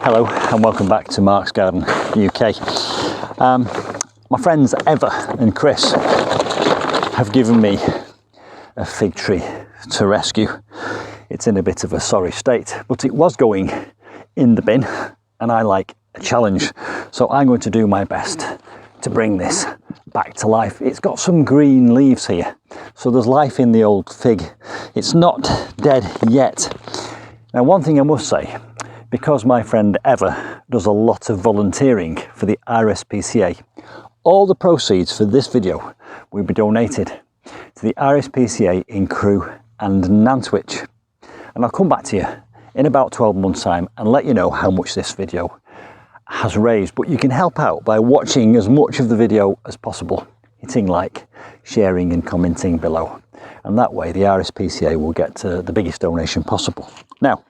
Hello and welcome back to Mark's Garden UK. My friends Eva and Chris have given me a fig tree to rescue. It's in a bit of a sorry state, but it was going in the bin and I like a challenge, so I'm going to do my best to bring this back to life. It's got some green leaves here, so there's life in the old fig. It's not dead yet. Now, one thing I must say, because my friend Eva does a lot of volunteering for the RSPCA, all the proceeds for this video will be donated to the RSPCA in Crewe and Nantwich. And I'll come back to you in about 12 months time and let you know how much this video has raised. But you can help out by watching as much of the video as possible, hitting like, sharing and commenting below. And that way the RSPCA will get the biggest donation possible. Now,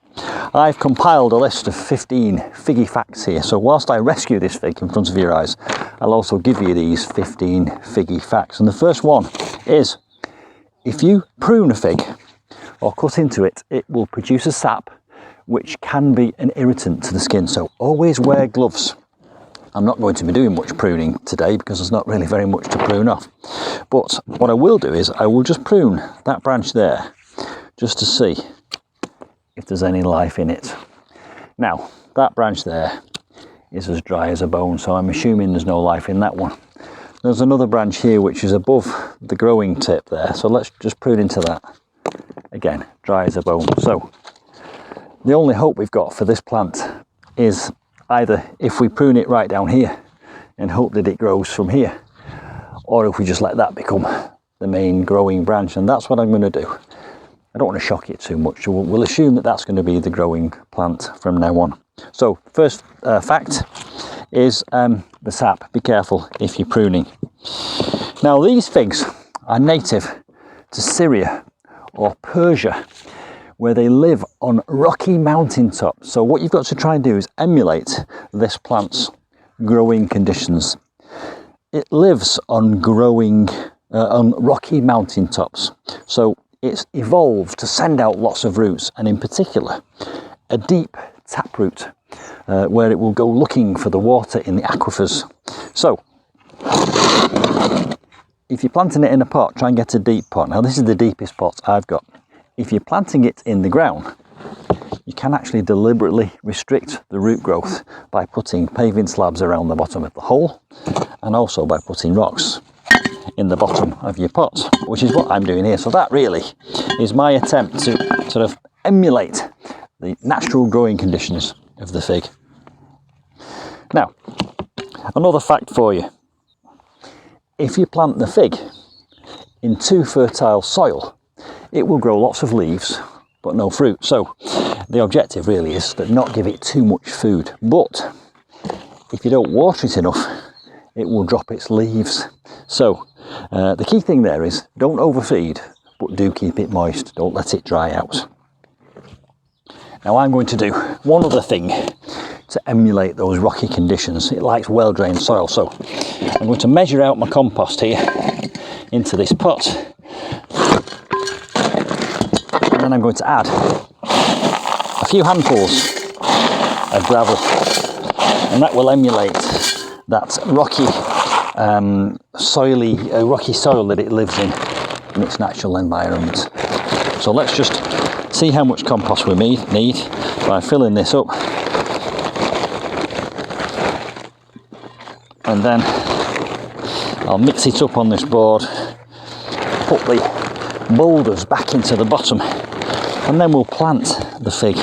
I've compiled a list of 15 figgy facts here. So whilst I rescue this fig in front of your eyes, I'll also give you these 15 figgy facts. And the first one is, if you prune a fig or cut into it, it will produce a sap which can be an irritant to the skin. So always wear gloves. I'm not going to be doing much pruning today because there's not really very much to prune off. But what I will do is I will just prune that branch there just to see if there's any life in it. Now, that branch there is as dry as a bone, so I'm assuming there's no life in that one. There's another branch here which is above the growing tip there, so let's just prune into that. Again, dry as a bone. So the only hope we've got for this plant is either if we prune it right down here and hope that it grows from here, or if we just let that become the main growing branch, and that's what I'm going to do. I don't want to shock it too much, so we'll assume that that's going to be the growing plant from now on. So first fact is the sap. Be careful if you're pruning. Now, these figs are native to Syria or Persia, where they live on rocky mountaintops. So what you've got to try and do is emulate this plant's growing conditions. It lives on rocky mountaintops. So it's evolved to send out lots of roots, and in particular, a deep taproot where it will go looking for the water in the aquifers. So if you're planting it in a pot, try and get a deep pot. Now, this is the deepest pot I've got. If you're planting it in the ground, you can actually deliberately restrict the root growth by putting paving slabs around the bottom of the hole, and also by putting rocks in the bottom of your pot, which is what I'm doing here. So that really is my attempt to sort of emulate the natural growing conditions of the fig. Now, another fact for you. If you plant the fig in too fertile soil, it will grow lots of leaves but no fruit. So the objective really is to not give it too much food, but if you don't water it enough, it will drop its leaves. So the key thing there is don't overfeed, but do keep it moist. Don't let it dry out. Now, I'm going to do one other thing to emulate those rocky conditions. It likes well-drained soil, so I'm going to measure out my compost here into this pot, and then I'm going to add a few handfuls of gravel, and that will emulate that rocky rocky soil that it lives in its natural environment. So let's just see how much compost we need by filling this up, and then I'll mix it up on this board, put the boulders back into the bottom, and then we'll plant the fig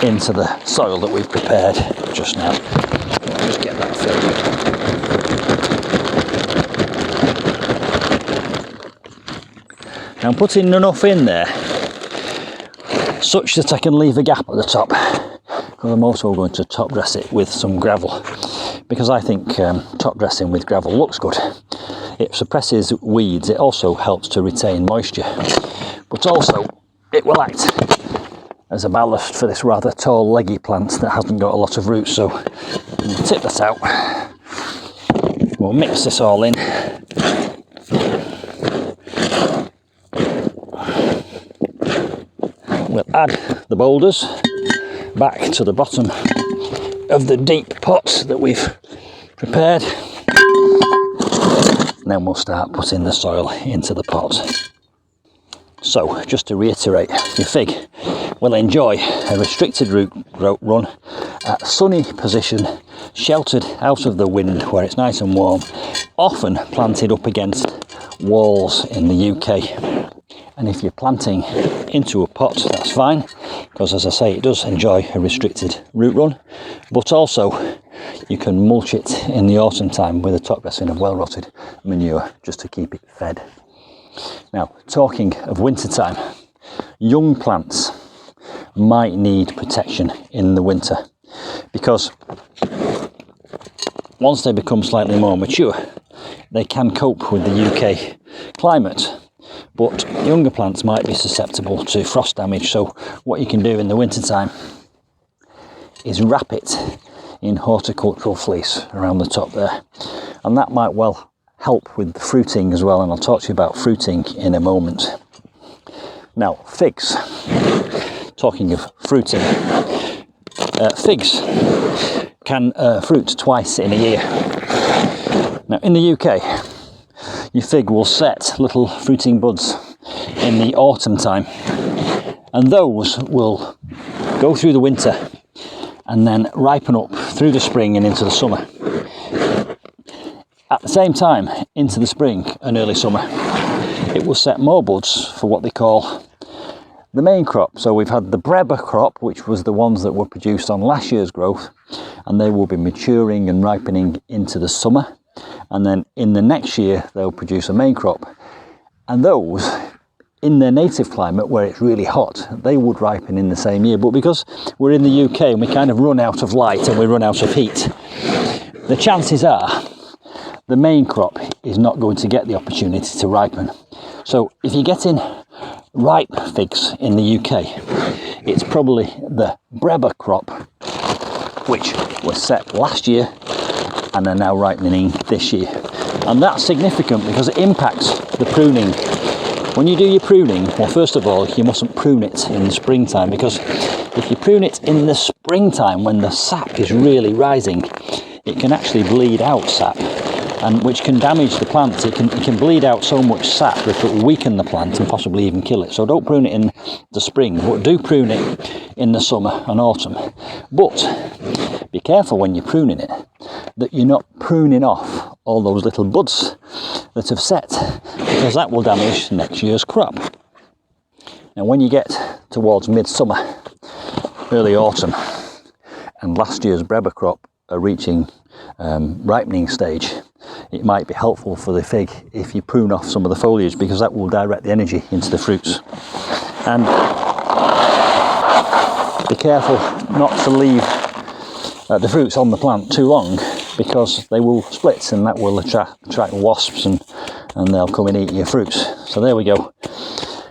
into the soil that we've prepared just now. I'll just get that filled. Now, I'm putting enough in there such that I can leave a gap at the top, because I'm also going to top dress it with some gravel, because I think top dressing with gravel looks good. It suppresses weeds. It also helps to retain moisture, but also it will act as a ballast for this rather tall leggy plant that hasn't got a lot of roots. So we'll tip this out, we'll mix this all in, we'll add the boulders back to the bottom of the deep pots that we've prepared. And then we'll start putting the soil into the pot. So, just to reiterate, your fig will enjoy a restricted root run at a sunny position, sheltered out of the wind where it's nice and warm, often planted up against walls in the UK. And if you're planting into a pot, that's fine, because as I say, it does enjoy a restricted root run, but also you can mulch it in the autumn time with a top dressing of well-rotted manure just to keep it fed. Now, talking of winter time, young plants might need protection in the winter, because once they become slightly more mature, they can cope with the UK climate, but younger plants might be susceptible to frost damage. So what you can do in the winter time is wrap it in horticultural fleece around the top there, and that might well help with the fruiting as well, and I'll talk to you about fruiting in a moment. Now, figs, talking of fruiting, figs can fruit twice in a year. Now, in the UK, your fig will set little fruiting buds in the autumn time, and those will go through the winter and then ripen up through the spring and into the summer. At the same time, into the spring and early summer, it will set more buds for what they call the main crop. So we've had the braba crop, which was the ones that were produced on last year's growth, and they will be maturing and ripening into the summer. And then in the next year, they'll produce a main crop. And those, in their native climate where it's really hot, they would ripen in the same year. But because we're in the UK and we kind of run out of light and we run out of heat, the chances are the main crop is not going to get the opportunity to ripen. So if you're getting ripe figs in the UK, it's probably the braba crop, which was set last year and are now ripening this year. And that's significant because it impacts the pruning. When you do your pruning, well, first of all, you mustn't prune it in the springtime, because if you prune it in the springtime when the sap is really rising, it can actually bleed out sap, and which can damage the plant. It can bleed out so much sap that it will weaken the plant and possibly even kill it. So don't prune it in the spring, but do prune it in the summer and autumn. But be careful when you're pruning it that you're not pruning off all those little buds that have set, because that will damage next year's crop. Now when you get towards midsummer, early autumn, and last year's braba crop are reaching ripening stage, it might be helpful for the fig if you prune off some of the foliage, because that will direct the energy into the fruits. And be careful not to leave the fruits on the plant too long, because they will split and that will attract wasps, and they'll come and eat your fruits. So there we go.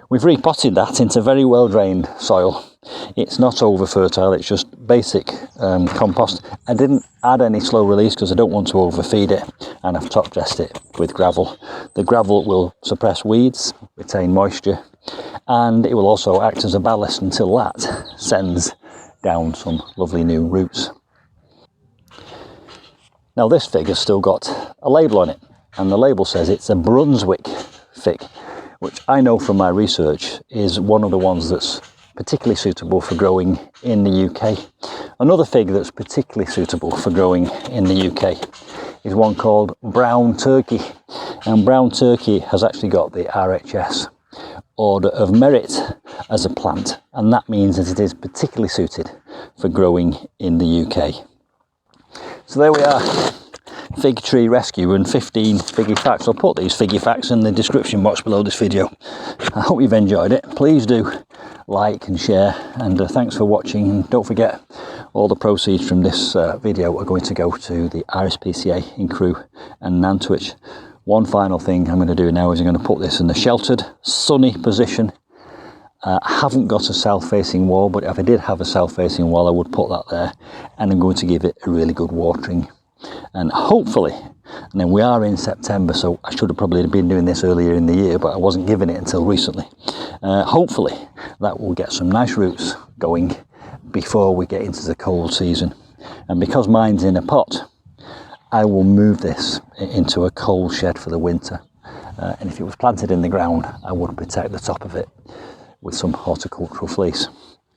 We've repotted that into very well drained soil. It's not over fertile, it's just basic compost. I didn't add any slow release because I don't want to overfeed it, and I've top dressed it with gravel. The gravel will suppress weeds, retain moisture, and it will also act as a ballast until that sends down some lovely new roots. Now this fig has still got a label on it, and the label says it's a Brunswick fig, which I know from my research is one of the ones that's particularly suitable for growing in the UK. Another fig that's particularly suitable for growing in the UK is one called brown turkey. And brown turkey has actually got the RHS Order of Merit as a plant, and that means that it is particularly suited for growing in the UK. So there we are, fig tree rescue and 15 figgy facts. I'll put these figgy facts in the description box below this video. I hope you've enjoyed it. Please do like and share, and thanks for watching, and don't forget all the proceeds from this video are going to go to the RSPCA in Crewe and Nantwich. One final thing I'm going to do now is I'm going to put this in a sheltered, sunny position. I haven't got a south-facing wall, but if I did have a south-facing wall, I would put that there, and I'm going to give it a really good watering. And hopefully, and then we are in September, so I should have probably been doing this earlier in the year, but I wasn't given it until recently. Hopefully that will get some nice roots going before we get into the cold season. And because mine's in a pot, I will move this into a cold shed for the winter. And if it was planted in the ground, I would protect the top of it with some horticultural fleece.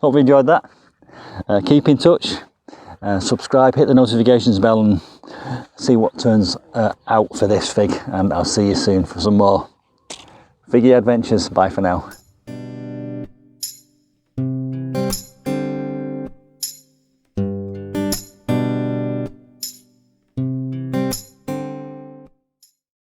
Hope you enjoyed that. Keep in touch, subscribe, hit the notifications bell and see what turns out for this fig. And I'll see you soon for some more figgy adventures. Bye for now.